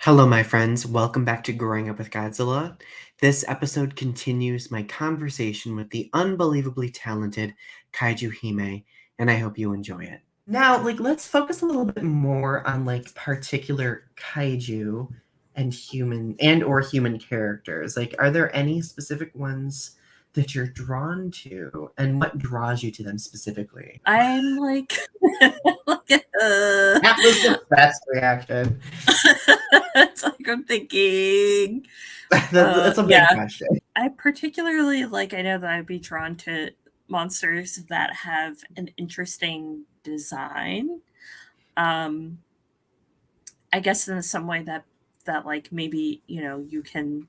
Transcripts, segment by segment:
Hello, my friends. Welcome back to Growing Up with Godzilla. This episode continues my conversation with the unbelievably talented Kaiju Hime, and I hope you enjoy it. Now, let's focus a little bit more on particular kaiju and human characters. Are there any specific ones that you're drawn to, and what draws you to them specifically? I'm like, That was the best reaction. it's like I'm thinking. That's a big question. I particularly I know that I'd be drawn to monsters that have an interesting design. I guess in some way that maybe you can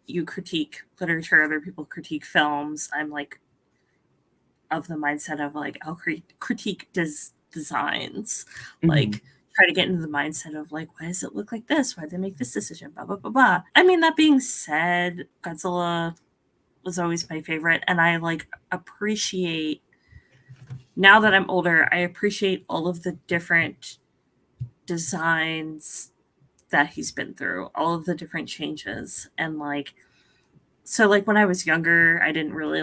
you critique literature, other people critique films. I'm of the mindset of I'll critique designs, try to get into the mindset of why does it look like this? Why did they make this decision? Blah blah blah blah. I mean, that being said, Godzilla was always my favorite, and I appreciate, now that I'm older, I appreciate all of the different designs that he's been through, all of the different changes, and so when I was younger, I didn't really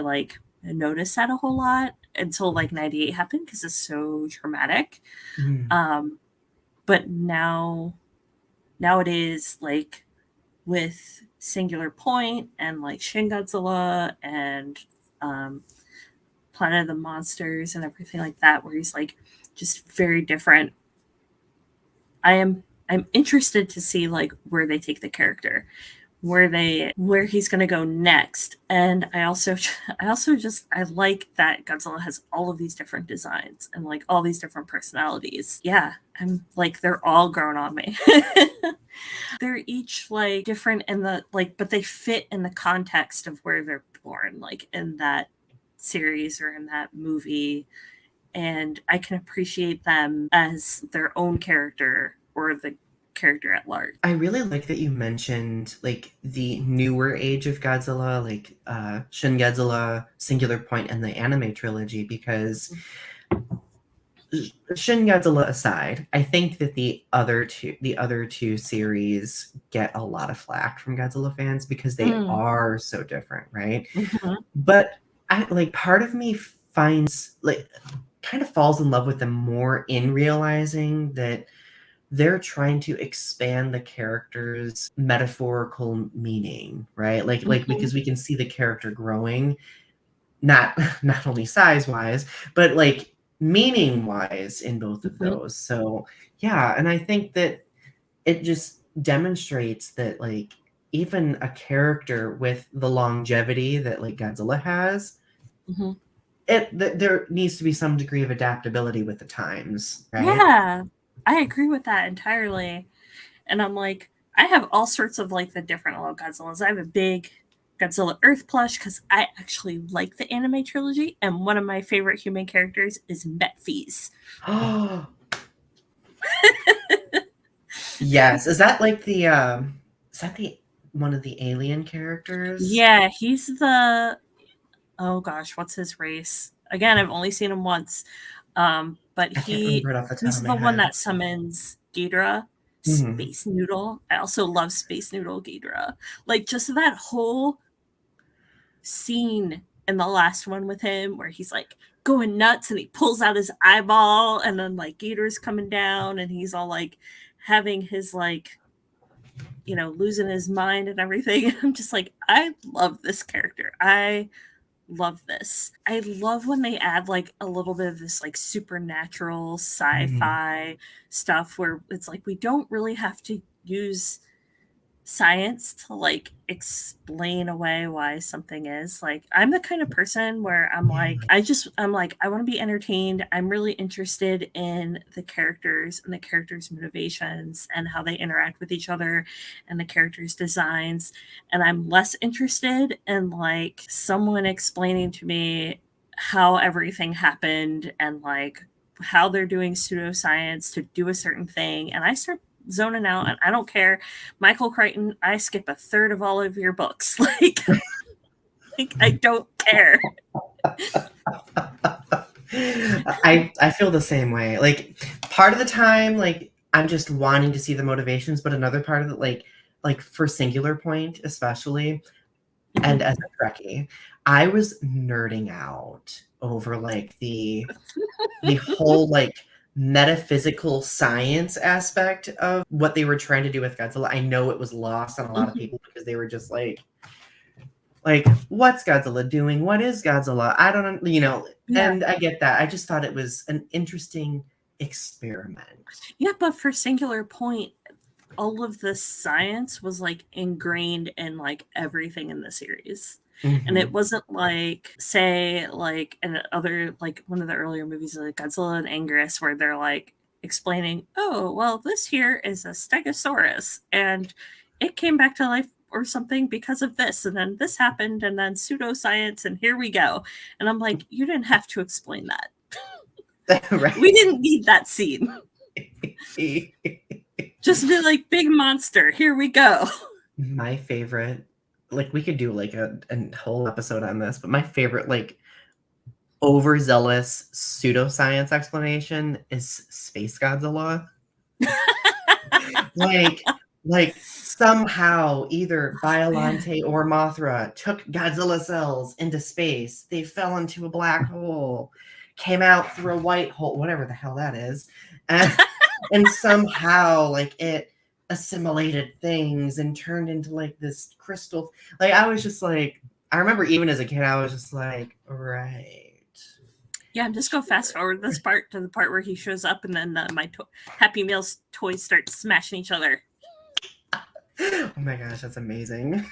notice that a whole lot until 98 happened because it's so traumatic. But nowadays, with Singular Point and Shin Godzilla and Planet of the Monsters and everything like that, where he's just very different, I'm interested to see where they take the character, where he's going to go next. And I also like that Godzilla has all of these different designs and all these different personalities. Yeah, I'm they're all grown on me. They're each different in the but they fit in the context of where they're born, in that series or in that movie, and I can appreciate them as their own character or the character at large. I really like that you mentioned the newer age of Godzilla, Shin Godzilla, Singular Point, and the anime trilogy, because Shin Godzilla aside, I think that the other two series get a lot of flack from Godzilla fans because they are so different, right? Mm-hmm. But I part of me finds kind of falls in love with them more in realizing that they're trying to expand the character's metaphorical meaning, right? Because we can see the character growing, not only size-wise, but meaning-wise in both of those. So yeah, and I think that it just demonstrates that even a character with the longevity that Godzilla has, there needs to be some degree of adaptability with the times, right? Yeah. I agree with that entirely. And I'm I have all sorts of the different little Godzillas. I have a big Godzilla Earth plush because I actually like the anime trilogy, and one of my favorite human characters is Metphys. Yes. Is that the one of the alien characters? Yeah, he's the, oh gosh, what's his race? Again, I've only seen him once. But he's the one that summons Ghidorah, Space Noodle. I also love Space Noodle Ghidorah. Just that whole scene in the last one with him where he's going nuts and he pulls out his eyeball and then Ghidorah's coming down and he's all having his losing his mind and everything. And I'm just I love this character. I love this. I love when they add a little bit of this supernatural sci-fi stuff where it's we don't really have to use science to explain away why something is. I'm the kind of person where I'm I want to be entertained. I'm really interested in the characters and the characters' motivations and how they interact with each other and the characters' designs. And I'm less interested in someone explaining to me how everything happened and how they're doing pseudoscience to do a certain thing. And I start zoning out, and I don't care. Michael Crichton, I skip a third of all of your books. Like, I don't care. I feel the same way. Like, part of the time, like, I'm just wanting to see the motivations, but another part of it, like for Singular Point, especially, and as a Trekkie, I was nerding out over like the whole like metaphysical science aspect of what they were trying to do with Godzilla. I know it was lost on a lot of people because they were just like, what's Godzilla doing? What is Godzilla? I don't, Yeah. and I get that. I just thought it was an interesting experiment. Yeah, but for Singular Point, all of the science was like ingrained in like everything in the series. And it wasn't like, say, like in other, like one of the earlier movies, like Godzilla and Anguirus, where they're like explaining, oh, well, this here is a Stegosaurus and it came back to life or something because of this. And then this happened and then pseudoscience and here we go. And I'm like, you didn't have to explain that. Right. We didn't need that scene. Just be like, big monster, here we go. My favorite, like we could do like a whole episode on this, but my favorite like overzealous pseudoscience explanation is Space Godzilla. like somehow either Biollante or Mothra took Godzilla cells into space. They fell into a black hole, came out through a white hole, whatever the hell that is. And somehow like it assimilated things and turned into like this crystal. Like I was just like, I remember even as a kid, I was just like, right. Yeah, just go fast forward this part to the part where he shows up and then my Happy Meals toys start smashing each other. Oh my gosh, that's amazing.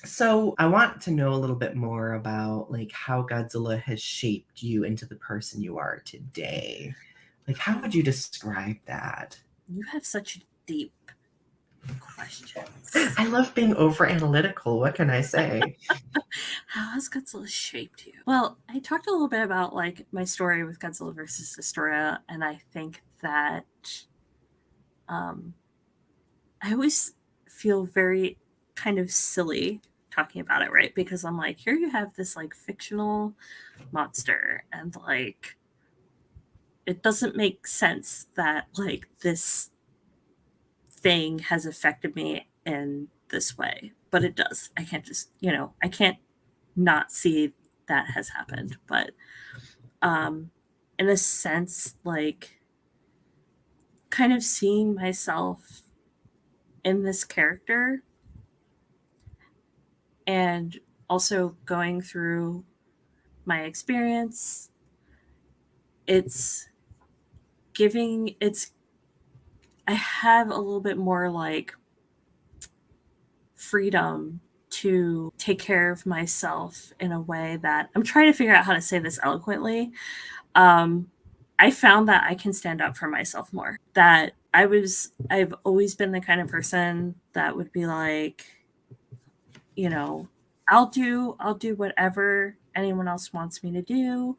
So I want to know a little bit more about like how Godzilla has shaped you into the person you are today. Like, how would you describe that? You have such deep questions. I love being over analytical. What can I say? How has Godzilla shaped you? Well, I talked a little bit about like my story with Godzilla versus Historia, and I think that I always feel very kind of silly talking about it, right? Because I'm like, here you have this like fictional monster, and like it doesn't make sense that like this thing has affected me in this way, but it does. I can't just, I can't not see that has happened. But in a sense, like kind of seeing myself in this character and also going through my experience, I have a little bit more like freedom to take care of myself in a way that I'm trying to figure out how to say this eloquently. I found that I can stand up for myself more. That I've always been the kind of person that would be like, I'll do whatever anyone else wants me to do.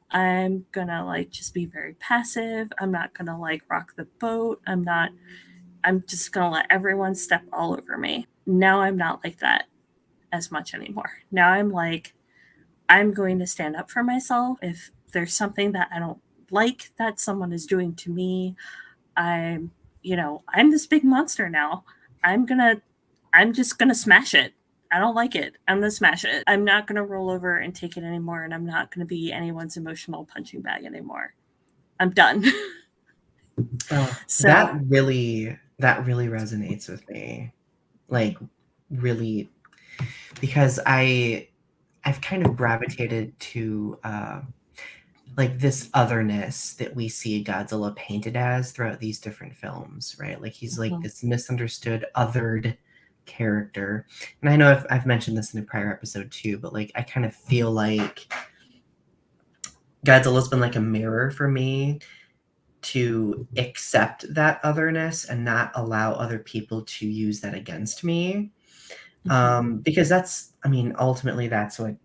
I'm gonna like just be very passive. I'm not gonna like rock the boat. I'm just gonna let everyone step all over me. Now I'm not like that as much anymore. Now I'm like, I'm going to stand up for myself. If there's something that I don't like that someone is doing to me, I'm this big monster now. I'm just gonna smash it. I don't like it. I'm gonna smash it. I'm not gonna roll over and take it anymore, and I'm not gonna be anyone's emotional punching bag anymore. I'm done. Oh, So that really resonates with me. Like really, because I've kind of gravitated to like this otherness that we see Godzilla painted as throughout these different films, right? Like he's like this misunderstood, othered character. And I know I've mentioned this in a prior episode too, but like I kind of feel like Godzilla's been like a mirror for me to accept that otherness and not allow other people to use that against me. Because ultimately that's what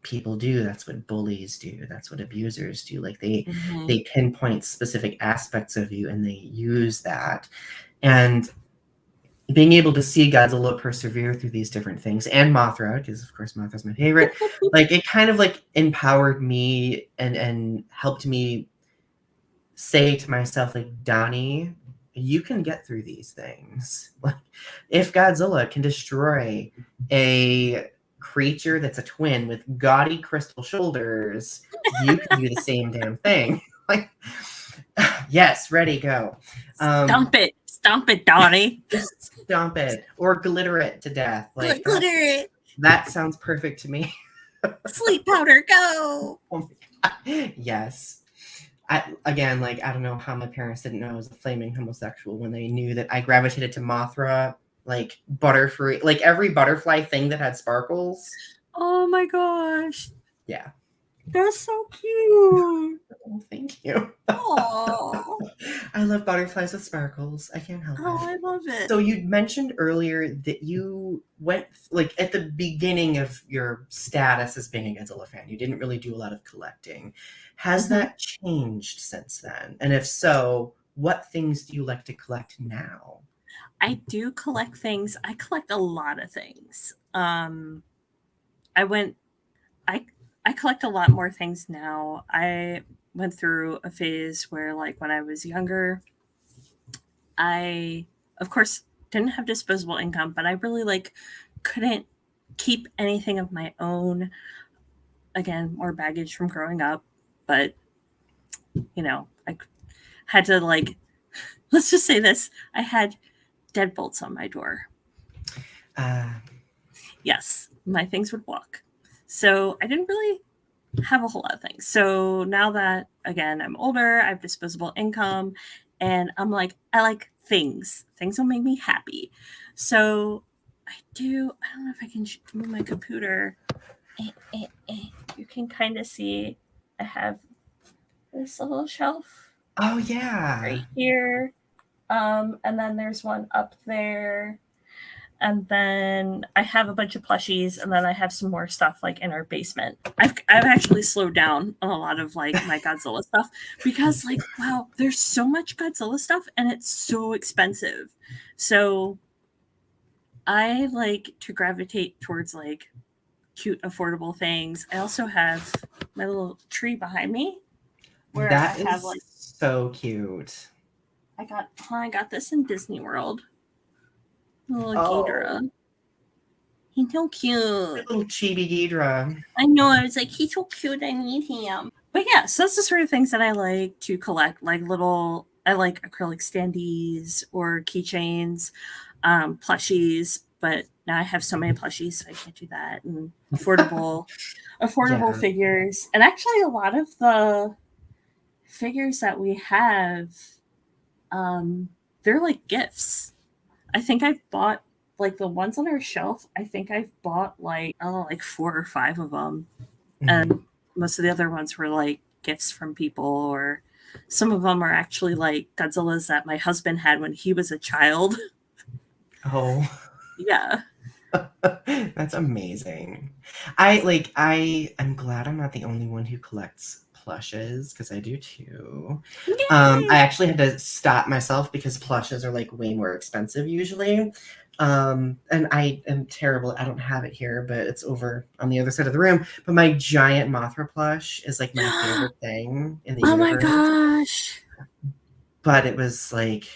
people do. That's what bullies do. That's what abusers do. Like they pinpoint specific aspects of you and they use that. And being able to see Godzilla persevere through these different things, and Mothra, because of course Mothra's my favorite, like it kind of like empowered me and helped me say to myself, like, Donny, you can get through these things. Like, if Godzilla can destroy a creature that's a twin with gaudy crystal shoulders, you can do the same damn thing. Like, yes, ready, go. Stomp it, Donny. Just stomp it or glitter it to death. Like Glitter it. that sounds perfect to me. Sleep powder, go. Oh my God. Yes. Again, like, I don't know how my parents didn't know I was a flaming homosexual when they knew that I gravitated to Mothra, like Butterfree, like every butterfly thing that had sparkles. Oh my gosh. Yeah. That's so cute. Oh, thank you. Oh, I love butterflies with sparkles. I can't help it. I love it. So you mentioned earlier that you went, like, at the beginning of your status as being a Godzilla fan, you didn't really do a lot of collecting. Has that changed since then? And if so, what things do you like to collect now? I do collect things. I collect a lot of things. I collect a lot more things now. I went through a phase where, like, when I was younger, I, of course, didn't have disposable income, but I really, like, couldn't keep anything of my own. Again, more baggage from growing up, but, you know, I had to, like, let's just say this, I had deadbolts on my door. Yes, my things would walk. So I didn't really have a whole lot of things. So now that, again, I'm older, I have disposable income, and I'm like, I like things. Things will make me happy. So I don't know if I can move my computer. You can kind of see I have this little shelf. Oh, yeah. Right here. And then there's one up there. And then I have a bunch of plushies, and then I have some more stuff like in our basement. I've actually slowed down on a lot of like my Godzilla stuff because, like, wow, there's so much Godzilla stuff and it's so expensive. So I like to gravitate towards like cute, affordable things. I also have my little tree behind me where That I have is like so cute. I got this in Disney World. Little Ghidorah. Oh, He's so cute. little chibi Ghidra. I know. I was like, he's so cute. I need him. But yeah, so that's the sort of things that I like to collect. Like little, I like acrylic standees or keychains, plushies. But now I have so many plushies, so I can't do that. And affordable Yeah. figures. And actually, a lot of the figures that we have, they're like gifts. I think I've bought like the ones on our shelf. I think I've bought like 4 or 5 of them, and most of the other ones were like gifts from people, or some of them are actually like Godzillas that my husband had when he was a child. Oh. Yeah. That's amazing. I'm glad I'm not the only one who collects plushes, because I do too. I actually had to stop myself because plushes are like way more expensive usually. And I am terrible. I don't have it here, but it's over on the other side of the room. But my giant Mothra plush is like my favorite thing in the Oh universe. my gosh. But it was like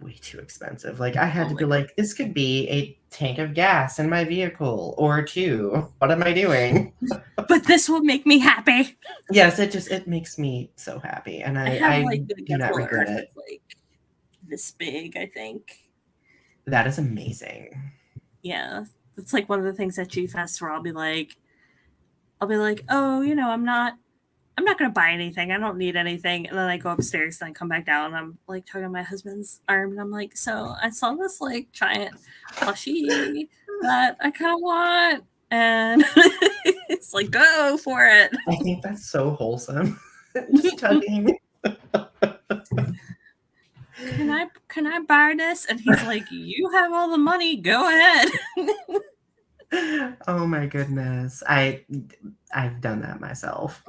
way too expensive. Like, I had to be like, this could be a tank of gas in my vehicle or 2. What am I doing? But this will make me happy. Yes, it makes me so happy, and I have I like the do not regret it. like this big, I think. That is amazing. Yeah, it's like one of the things at G Fest where I'll be like, oh, you know, I'm not going to buy anything. I don't need anything. And then I go upstairs and I come back down and I'm like tugging on my husband's arm and I'm like, so I saw this like giant plushie that I kind of want. And it's like, go for it. I think that's so wholesome. Just tugging. Can I buy this? And he's like, you have all the money. Go ahead. Oh my goodness. I've done that myself.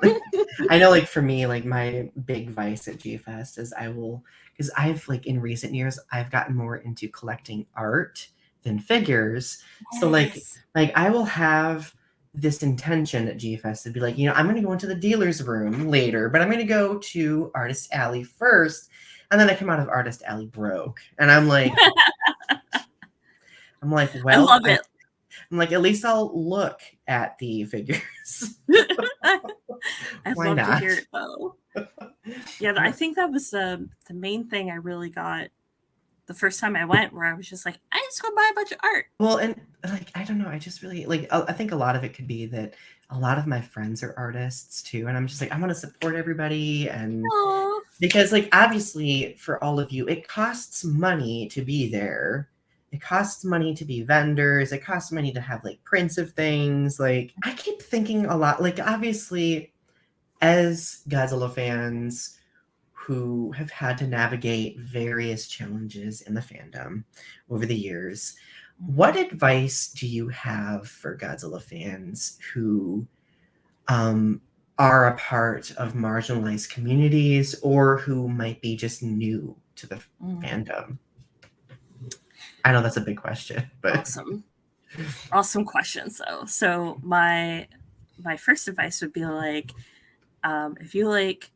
I know, like, for me, like, my big vice at G-Fest is because I've, like, in recent years, I've gotten more into collecting art than figures. So, Yes. I will have this intention at G-Fest to be like, I'm gonna go into the dealer's room later, but I'm gonna go to Artist Alley first. And then I come out of Artist Alley broke. And I'm like, I well, love it. I'm like, at least I'll look at the figures. I'd Why love to not? hear it though. Yeah, I think that was the main thing I really got the first time I went, where I was just like, I just go buy a bunch of art. Well, and like, I don't know, I just really like, I think a lot of it could be that a lot of my friends are artists too. And I'm just like, I want to support everybody. And Aww. because, like, obviously for all of you, it costs money to be there. It costs money to be vendors. It costs money to have like prints of things. Like, I keep thinking a lot, like, obviously, as Godzilla fans who have had to navigate various challenges in the fandom over the years, what advice do you have for Godzilla fans who are a part of marginalized communities or who might be just new to the fandom? I know that's a big question, but Awesome questions though. So my first advice would be like, if you like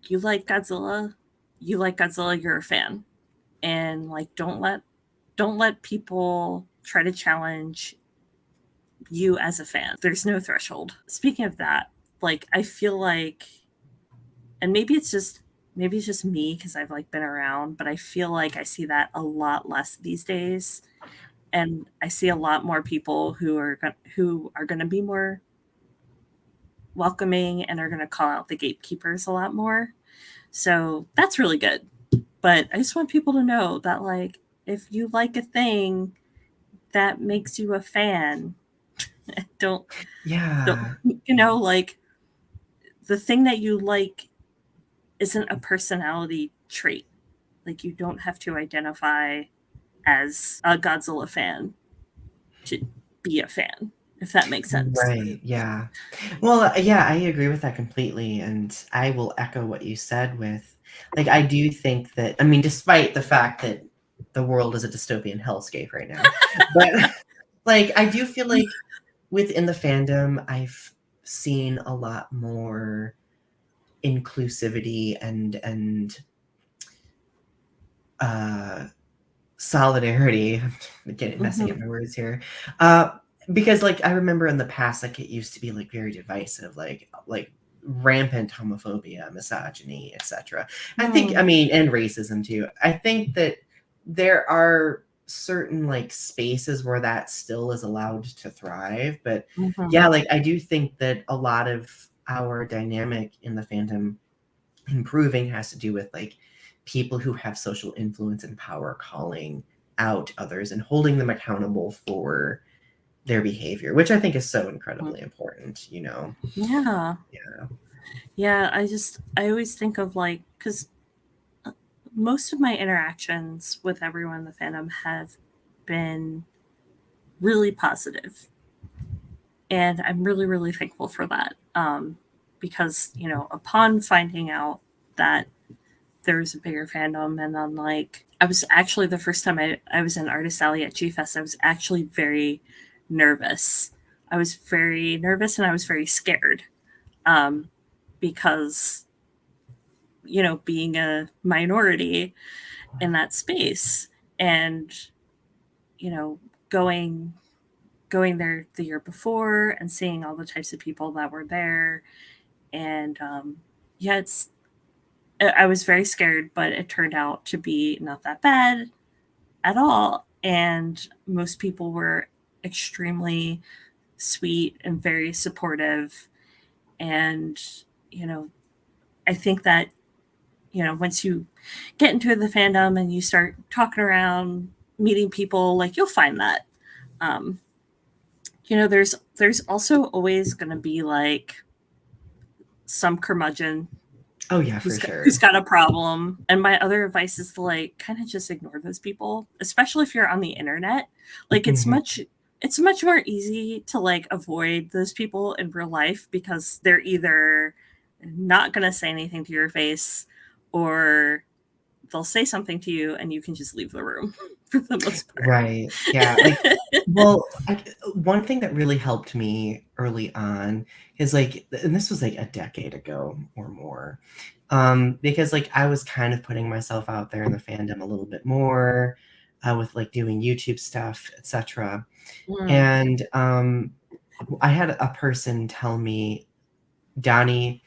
Godzilla, you're a fan, and like don't let people try to challenge you as a fan. There's no threshold. Speaking of that, like I feel like, and maybe it's just me because I've like been around, but I feel like I see that a lot less these days, and I see a lot more people who are going to be more welcoming and are going to call out the gatekeepers a lot more. So that's really good. But I just want people to know that, like, if you like a thing that makes you a fan, don't, yeah, like, the thing that you like isn't a personality trait. Like, you don't have to identify as a Godzilla fan to be a fan, if that makes sense. right, yeah. Well, yeah, I agree with that completely, and I will echo what you said with, like, I do think that, I mean, despite the fact that the world is a dystopian hellscape right now, but like, I do feel like within the fandom, I've seen a lot more inclusivity and solidarity. I'm messing up my words here. Because, like, I remember in the past, like, it used to be like very divisive, like rampant homophobia, misogyny, etc. I think, I mean, and racism too. I think that there are certain like spaces where that still is allowed to thrive, but yeah, like, I do think that a lot of our dynamic in the fandom improving has to do with like people who have social influence and power calling out others and holding them accountable for their behavior, which I think is so incredibly important, Yeah. Yeah, I always think of like, because most of my interactions with everyone in the fandom have been really positive. And I'm really, really thankful for that. Because, upon finding out that there's a bigger fandom, and then like, I was actually, the first time I was in Artist Alley at G-Fest, I was actually very nervous. I was very nervous and I was very scared. Because, being a minority in that space, and, going there the year before and seeing all the types of people that were there. And yeah, I was very scared, but it turned out to be not that bad at all. And most people were extremely sweet and very supportive. And, I think that, once you get into the fandom and you start talking around, meeting people, like, you'll find that. There's also always going to be like some curmudgeon. Oh yeah, for sure. Who's got a problem. And my other advice is to like kind of just ignore those people, especially if you're on the internet. Like, it's much it's much more easy to like avoid those people in real life because they're either not going to say anything to your face or they'll say something to you and you can just leave the room for the most part. Right. Yeah. Like, well, one thing that really helped me early on is like, and this was like a decade ago or more, because like I was kind of putting myself out there in the fandom a little bit more, with like doing YouTube stuff, etc. Mm. And I had a person tell me, Donny,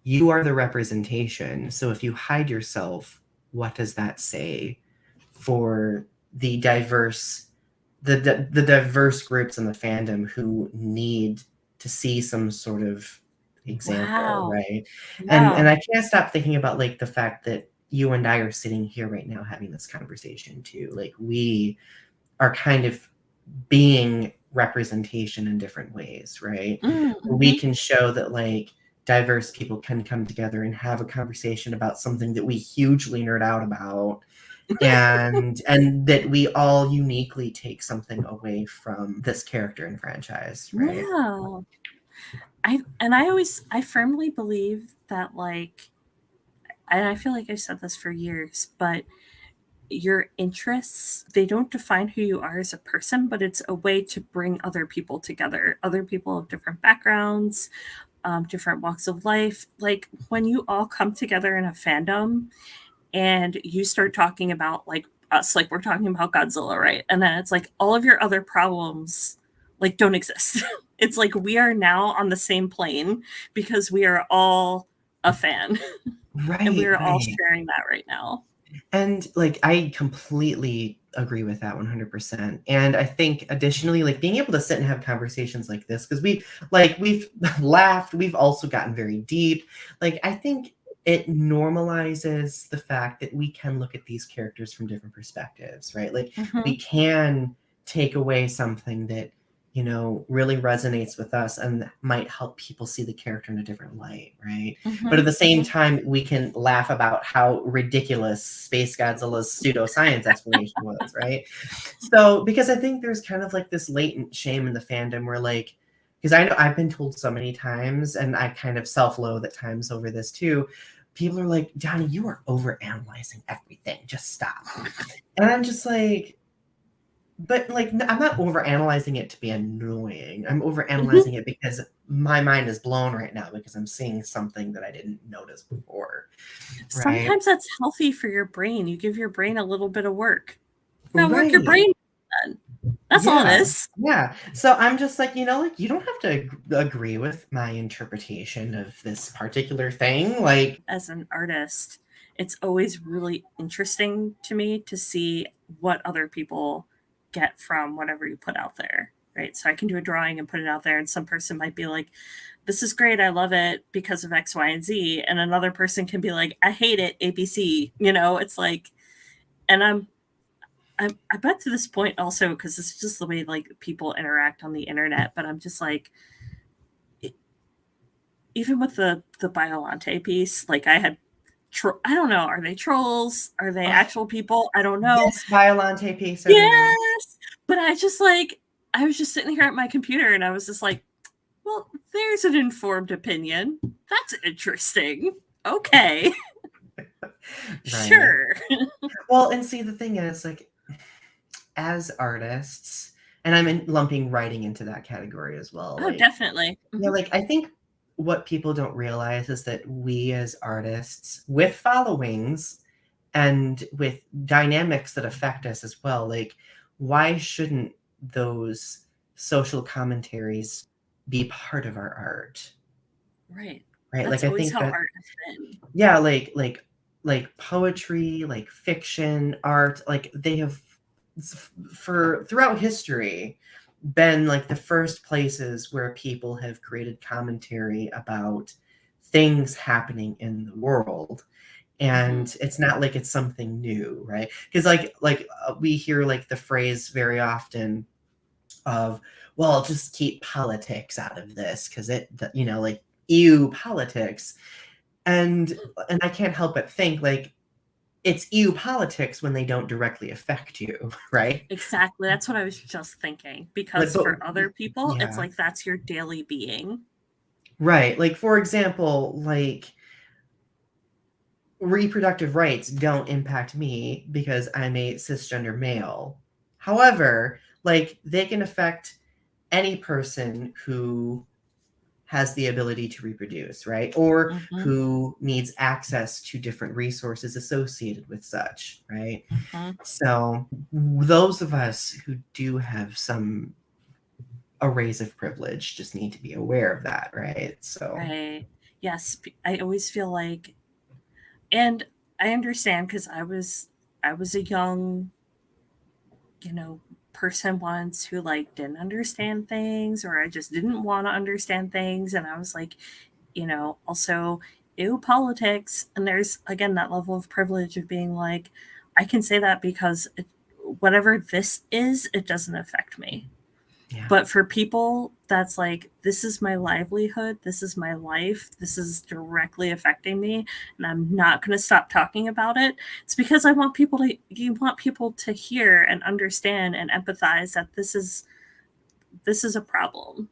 you are the representation. So if you hide yourself, what does that say for the diverse groups in the fandom who need to see some sort of example, Wow. right? And Wow. I can't stop thinking about like the fact that you and I are sitting here right now having this conversation too. Like we are kind of being representation in different ways, right? We Mm-hmm. can show that like diverse people can come together and have a conversation about something that we hugely nerd out about, and that we all uniquely take something away from this character and franchise, right? Wow. I firmly believe that like, and I feel like I've said this for years, but your interests, they don't define who you are as a person, but it's a way to bring other people together, other people of different backgrounds, different walks of life. Like when you all come together in a fandom and you start talking about like us, like we're talking about Godzilla, right? And then it's like all of your other problems like don't exist. It's like we are now on the same plane because we are all a fan and Right, we're all right. sharing that right now. And like I completely agree with that 100%. And I think additionally, like being able to sit and have conversations like this, because we've laughed, we've also gotten very deep. Like I think it normalizes the fact that we can look at these characters from different perspectives, right? Like we Mm-hmm. can take away something that, really resonates with us and might help people see the character in a different light, right? But Mm-hmm. at the same Mm-hmm. time, we can laugh about how ridiculous Space Godzilla's pseudoscience explanation was, right? So, because I think there's kind of like this latent shame in the fandom where, like, because I know I've been told so many times, and I kind of self loathe at times over this too. People are like, Donny, you are over analyzing everything. Just stop. And I'm just like, but like I'm not over analyzing it to be annoying. I'm over Mm-hmm. analyzing it because my mind is blown right now because I'm seeing something that I didn't notice before, right? Sometimes that's healthy for your brain. You give your brain a little bit of work. You gotta work your Right. brain. Then. That's all it Yeah. is. Yeah. So I'm just like, like you don't have to agree with my interpretation of this particular thing. Like, As an artist, it's always really interesting to me to see what other people get from whatever you put out there. Right. So I can do a drawing and put it out there, and some person might be like, this is great. I love it because of X, Y, and Z. And another person can be like, I hate it, ABC. It's like, and I bet to this point also because it's just the way like people interact on the internet. But I'm just like, even with the Biolante piece, like I had, I don't know, are they trolls? Are they oh, actual people? I don't know. this Violante piece, everyone. Yes, but I just like I was just sitting here at my computer and I was just like, well, there's an informed opinion. That's interesting. Okay, Right. sure. Well, and see, the thing is, like, as artists, and lumping writing into that category as well. Oh, Like, definitely. yeah, Mm-hmm. like I think what people don't realize is that we as artists with followings and with dynamics that affect us as well, like why shouldn't those social commentaries be part of our art? Right. Right? That's Like I always think how that art has been. yeah, like poetry, like fiction, art, like they have for throughout history been like the first places where people have created commentary about things happening in the world. Mm-hmm. And it's not like it's something new, right? Because we hear like the phrase very often of, well, just keep politics out of this because like ew politics. And I can't help but think like it's EU politics when they don't directly affect you, right? Exactly. That's what I was just thinking. Like, Because but for other people, it's yeah, like that's your daily being. right. Like, for example, like reproductive rights don't impact me because I'm a cisgender male. However, like they can affect any person who has the ability to reproduce, right? Or Mm-hmm. who needs access to different resources associated with such, right? Mm-hmm. So, those of us who do have some arrays of privilege just need to be aware of that, right? So, Right. Yes. I always feel like, and I understand because I was a young, you know, person once who like didn't understand things, or I just didn't want to understand things. And I was like, also, ew, politics. And there's, again, that level of privilege of being like, I can say that because whatever this is, it doesn't affect me. yeah, But for people that's like, this is my livelihood, this is my life, this is directly affecting me, and I'm not going to stop talking about it. It's because you want people to hear and understand and empathize that this is a problem,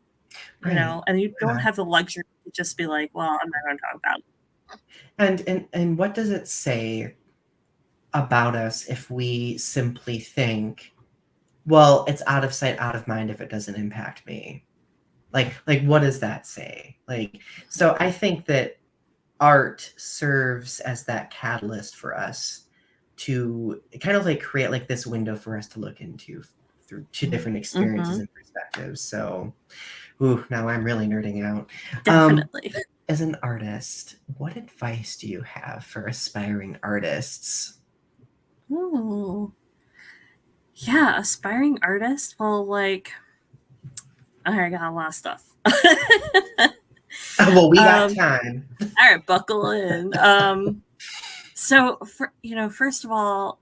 right. and you don't Yeah. have the luxury to just be like, well, I'm not going to talk about it. And what does it say about us if we simply think, well, it's out of sight, out of mind if it doesn't impact me? Like what does that say? Like, so I think that art serves as that catalyst for us to kind of like create like this window for us to look into through two different experiences Mm-hmm. and perspectives. So, ooh, now I'm really nerding out. Definitely. As an artist, what advice do you have for aspiring artists? Ooh. Yeah, aspiring artist. Well, like, I got a lot of stuff. Well, we got um, time. all right, buckle in. So, first of all,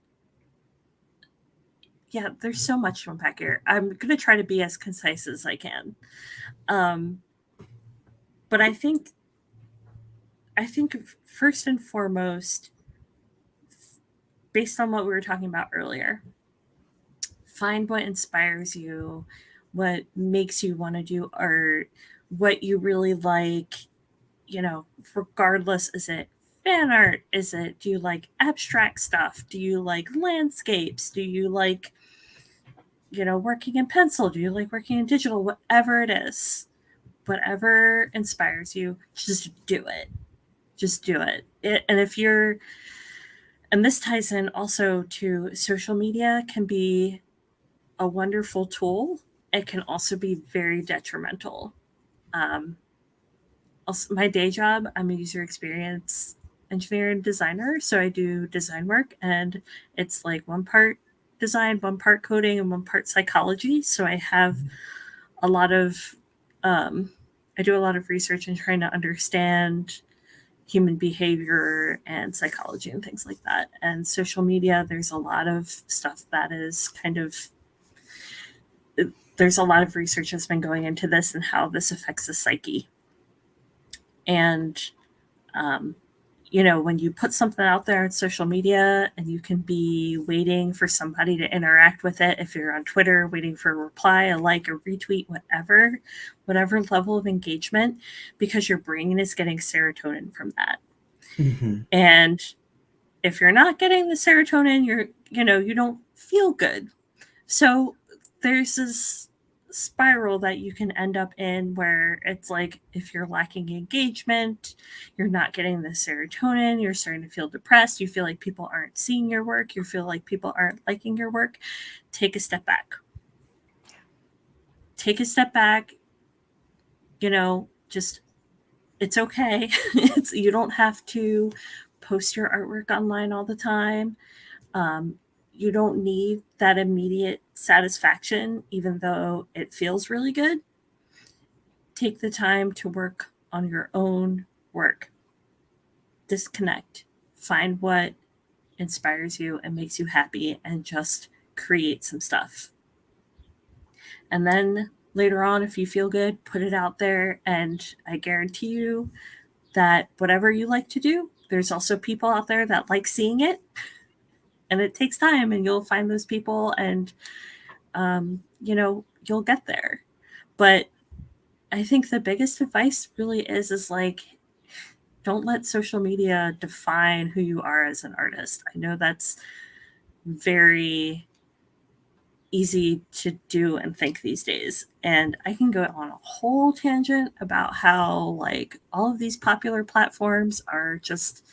yeah, there's so much to unpack here. I'm going to try to be as concise as I can. Um, but I think first and foremost, based on what we were talking about earlier, find what inspires you, what makes you want to do art, what you really like, regardless, is it fan art? Do you like abstract stuff? Do you like landscapes? Do you like, working in pencil? Do you like working in digital? Whatever it is, whatever inspires you, just do it. Just do it. And if you're, and this ties in also to social media, can be a wonderful tool. It can also be very detrimental. Um, Also, my day job, I'm a user experience engineer and designer. So I do design work, and it's like one part design, one part coding, and one part psychology. So I have a lot of, um, I do a lot of research in trying to understand human behavior and psychology and things like that. And social media, there's a lot of stuff that is kind of, there's a lot of research that's been going into this and how this affects the psyche. And um, when you put something out there on social media and you can be waiting for somebody to interact with it, if you're on Twitter, waiting for a reply, a like, a retweet, whatever level of engagement, because your brain is getting serotonin from that. Mhm. And if you're not getting the serotonin, you don't feel good. So there's this spiral that you can end up in where it's like, if you're lacking engagement, you're not getting the serotonin, you're starting to feel depressed, you feel like people aren't seeing your work, you feel like people aren't liking your work. Take a step back. Take a step back, just, it's okay. You don't have to post your artwork online all the time. Um, you don't need that immediate satisfaction, even though it feels really good. Take the time to work on your own work. Disconnect. Find what inspires you and makes you happy, and just create some stuff. And then later on, if you feel good, put it out there. And I guarantee you that whatever you like to do, there's also people out there that like seeing it. and it takes time, and you'll find those people, and you'll get there. But I think the biggest advice really is like, don't let social media define who you are as an artist. I know that's very easy to do and think these days. And I can go on a whole tangent about how like all of these popular platforms are just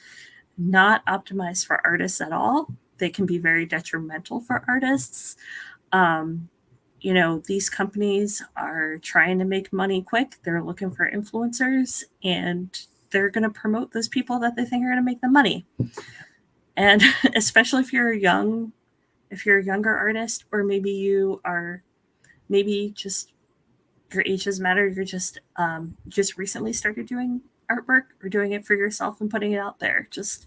not optimized for artists at all. They can be very detrimental for artists. These companies are trying to make money quick. They're looking for influencers, and they're going to promote those people that they think are going to make them money. And especially if you're a younger artist, or maybe you are, maybe just your age doesn't matter. You're just recently started doing artwork or doing it for yourself and putting it out there. Just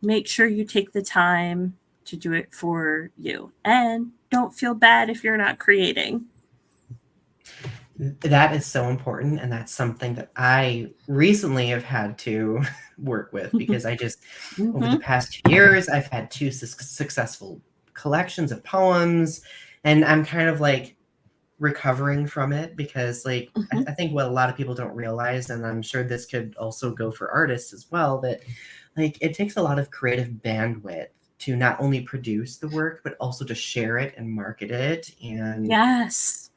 make sure you take the time to do it for you, and don't feel bad if you're not creating. That is so important, and that's something that I recently have had to work with, because I just, over the past 2 years, I've had 2 successful collections of poems, and I'm kind of like recovering from it, because like I think what a lot of people don't realize, and I'm sure this could also go for artists as well, that like it takes a lot of creative bandwidth to not only produce the work, but also to share it and market it. And yes,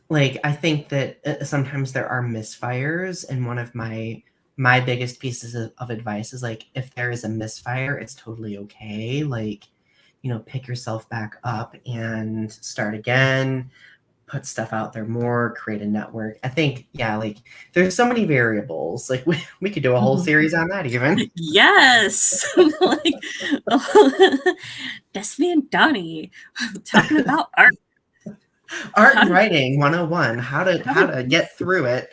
like I think that sometimes there are misfires, and one of my biggest pieces of advice is like, if there is a misfire, it's totally okay. Like, pick yourself back up and start again, put stuff out there more, create a network. I think, yeah, like there's so many variables. Like we could do a whole series on that even. Yes. Like Destiny and Donny talking about art. Art and writing 101, how to get through it.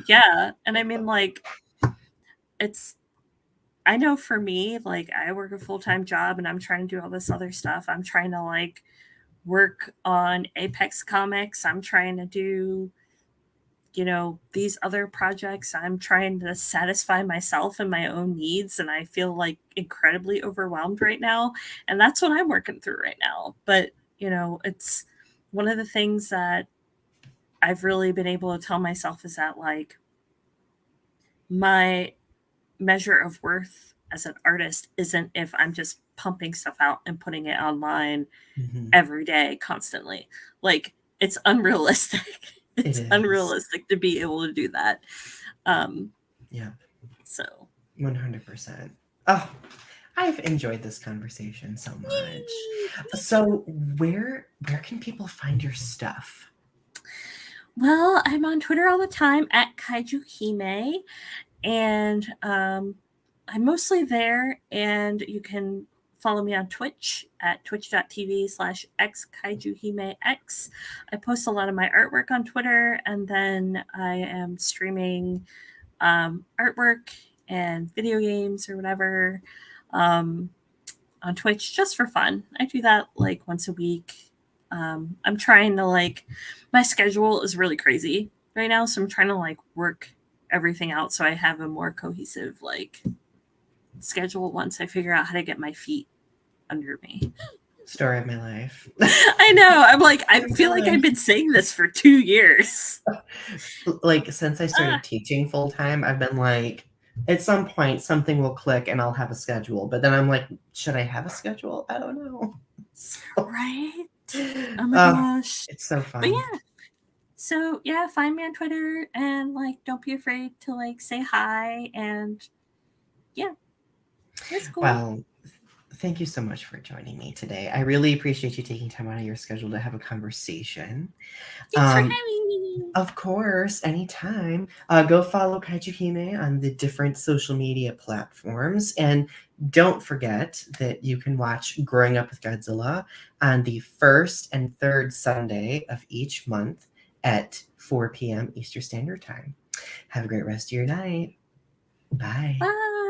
Yeah. And I mean, like, I know for me, like, I work a full-time job and I'm trying to do all this other stuff. I'm trying to like work on Apex Comics. I'm trying to do, these other projects. I'm trying to satisfy myself and my own needs. And I feel like incredibly overwhelmed right now. And that's what I'm working through right now. But, it's one of the things that I've really been able to tell myself is that like my measure of worth as an artist isn't if I'm just pumping stuff out and putting it online every day constantly. Like, it's unrealistic. It's unrealistic to be able to do that. Yeah. So 100%. Oh, I've enjoyed this conversation so much. So where can people find your stuff? Well, I'm on Twitter all the time at Kaiju Hime, and I'm mostly there, and you can follow me on Twitch at twitch.tv/xkaijuhimex. I post a lot of my artwork on Twitter, and then I am streaming artwork and video games or whatever on Twitch just for fun. I do that like once a week. I'm trying to like, my schedule is really crazy right now, so I'm trying to like work everything out so I have a more cohesive like schedule once I figure out how to get my feet under me. Story of my life. I know. I'm like, I feel like I've been saying this for 2 years. Like, since I started teaching full time, I've been like, at some point something will click and I'll have a schedule. But then I'm like, should I have a schedule? I don't know. So, right? Oh my gosh. It's so fun. But yeah. So yeah, find me on Twitter, and like don't be afraid to like say hi, and yeah. It's cool. Well, thank you so much for joining me today. I really appreciate you taking time out of your schedule to have a conversation. Thanks for having me. Of course, anytime. Go follow Kaiju Hime on the different social media platforms. And don't forget that you can watch Growing Up with Godzilla on the first and third Sunday of each month at 4 p.m. Eastern Standard Time. Have a great rest of your night. Bye. Bye.